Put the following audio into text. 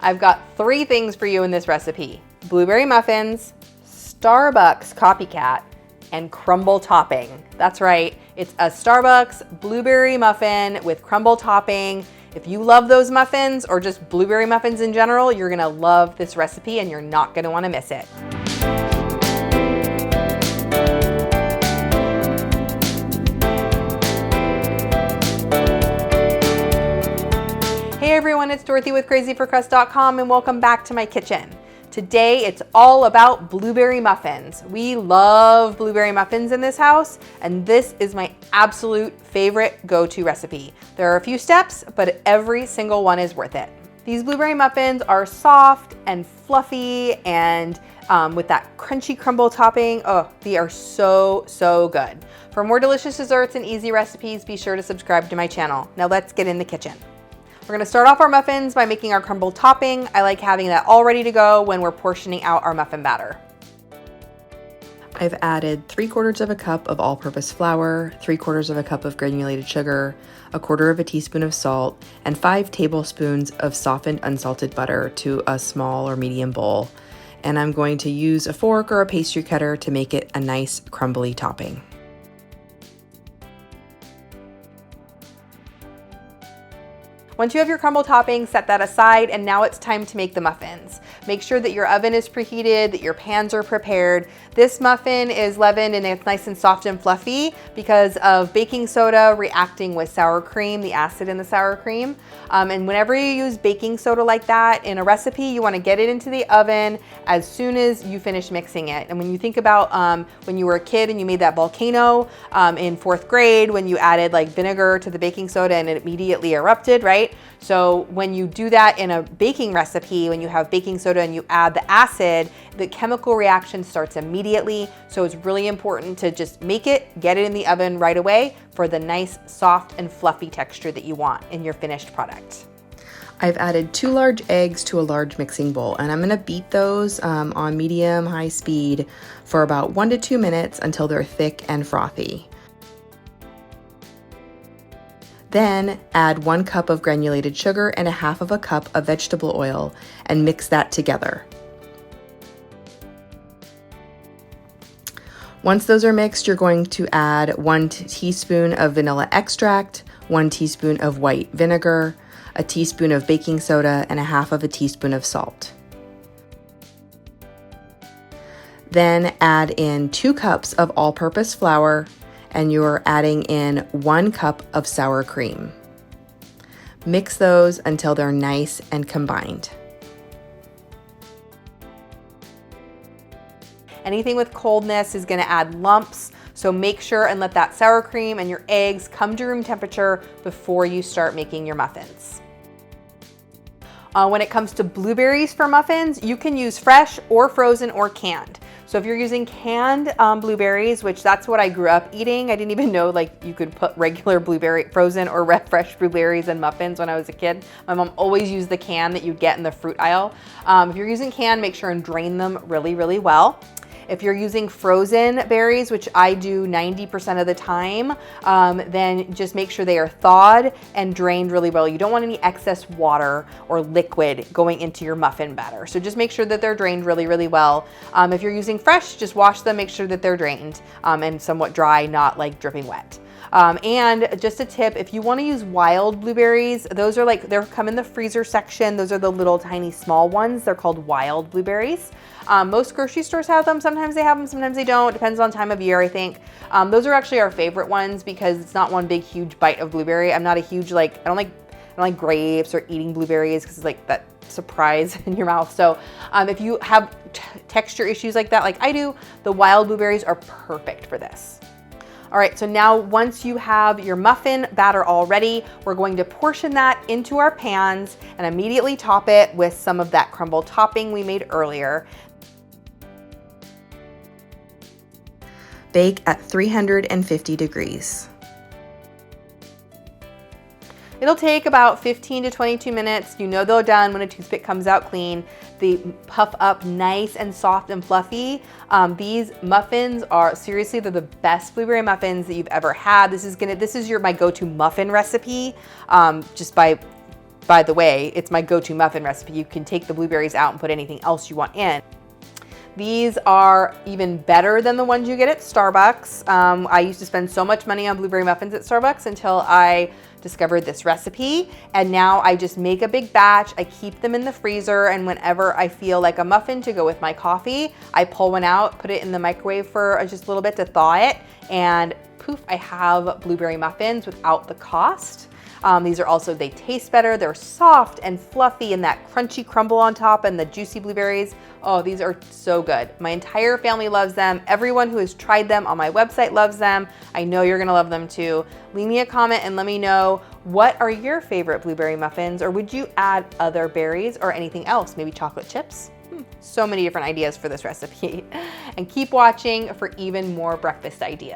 I've got 3 things for you in this recipe: blueberry muffins, Starbucks Copycat, and crumble topping. That's right, it's a Starbucks blueberry muffin with crumble topping. If you love those muffins or just blueberry muffins in general, you're gonna love this recipe and you're not gonna wanna miss it. Hey everyone, it's Dorothy with crazyforcrust.com and welcome back to my kitchen. Today it's all about blueberry muffins. We love blueberry muffins in this house, and this is my absolute favorite go-to recipe. There are a few steps, but every single one is worth it. These blueberry muffins are soft and fluffy and with that crunchy crumble topping. Oh, they are so good. For more delicious desserts and easy recipes, be sure to subscribe to my channel. Now let's get in the kitchen. We're gonna start off our muffins by making our crumble topping. I like having that all ready to go when we're portioning out our muffin batter. I've added 3/4 of a cup of all-purpose flour, 3/4 of a cup of granulated sugar, 1/4 of a teaspoon of salt, and 5 tablespoons of softened unsalted butter to a small or medium bowl. And I'm going to use a fork or a pastry cutter to make it a nice crumbly topping. Once you have your crumble topping, set that aside, and now it's time to make the muffins. Make sure that your oven is preheated, that your pans are prepared. This muffin is leavened and it's nice and soft and fluffy because of baking soda reacting with sour cream, the acid in the sour cream. And whenever you use baking soda like that in a recipe, you want to get it into the oven as soon as you finish mixing it. And when you think about when you were a kid and you made that volcano in 4th grade, when you added like vinegar to the baking soda and it immediately erupted, right? So when you do that in a baking recipe, when you have baking soda and you add the acid, the chemical reaction starts immediately. So it's really important to just make it, get it in the oven right away for the nice, soft and fluffy texture that you want in your finished product. I've added 2 large eggs to a large mixing bowl, and I'm gonna beat those on medium-high speed for about 1 to 2 minutes until they're thick and frothy. Then add 1 cup of granulated sugar and 1/2 of a cup of vegetable oil and mix that together. Once those are mixed, you're going to add 1 teaspoon of vanilla extract, 1 teaspoon of white vinegar, a teaspoon of baking soda, and 1/2 of a teaspoon of salt. Then add in 2 cups of all-purpose flour, and you're adding in 1 cup of sour cream. Mix those until they're nice and combined. Anything with coldness is gonna add lumps, so make sure and let that sour cream and your eggs come to room temperature before you start making your muffins. When it comes to blueberries for muffins, you can use fresh or frozen or canned. So if you're using canned blueberries, which that's what I grew up eating, I didn't even know like you could put regular blueberry, frozen or fresh blueberries in muffins when I was a kid. My mom always used the can that you'd get in the fruit aisle. If you're using canned, make sure and drain them really well. If you're using frozen berries, which I do 90% of the time, then just make sure they are thawed and drained really well. You don't want any excess water or liquid going into your muffin batter. So just make sure that they're drained really well. If you're using fresh, just wash them, make sure that they're drained and somewhat dry, not like dripping wet. And just a tip, if you want to use wild blueberries, those are like, they come in the freezer section. Those are the little tiny small ones. They're called wild blueberries. Most grocery stores have them. Sometimes they have them, sometimes they don't. Depends on time of year, I think. Those are actually our favorite ones because it's not one big, huge bite of blueberry. I'm not a huge, I don't like grapes or eating blueberries because it's like that surprise in your mouth. So if you have texture issues like that, like I do, the wild blueberries are perfect for this. All right, so now once you have your muffin batter all ready, we're going to portion that into our pans and immediately top it with some of that crumble topping we made earlier. Bake at 350 degrees. It'll take about 15 to 22 minutes. You know they're done when a toothpick comes out clean. They puff up nice and soft and fluffy. These muffins are seriously, they're the best blueberry muffins that you've ever had. This is my go-to muffin recipe, just by By the way, it's my go-to muffin recipe. You can take the blueberries out and put anything else you want in. These are even better than the ones you get at Starbucks. I used to spend so much money on blueberry muffins at Starbucks until I discovered this recipe. And now I just make a big batch. I keep them in the freezer. And whenever I feel like a muffin to go with my coffee, I pull one out, put it in the microwave for just a little bit to thaw it. And poof, I have blueberry muffins without the cost. These are also, they taste better. They're soft and fluffy and that crunchy crumble on top and the juicy blueberries. Oh, these are so good. My entire family loves them. Everyone who has tried them on my website loves them. I know you're gonna love them too. Leave me a comment and let me know, what are your favorite blueberry muffins, or would you add other berries or anything else? Maybe chocolate chips? So many different ideas for this recipe. And keep watching for even more breakfast ideas.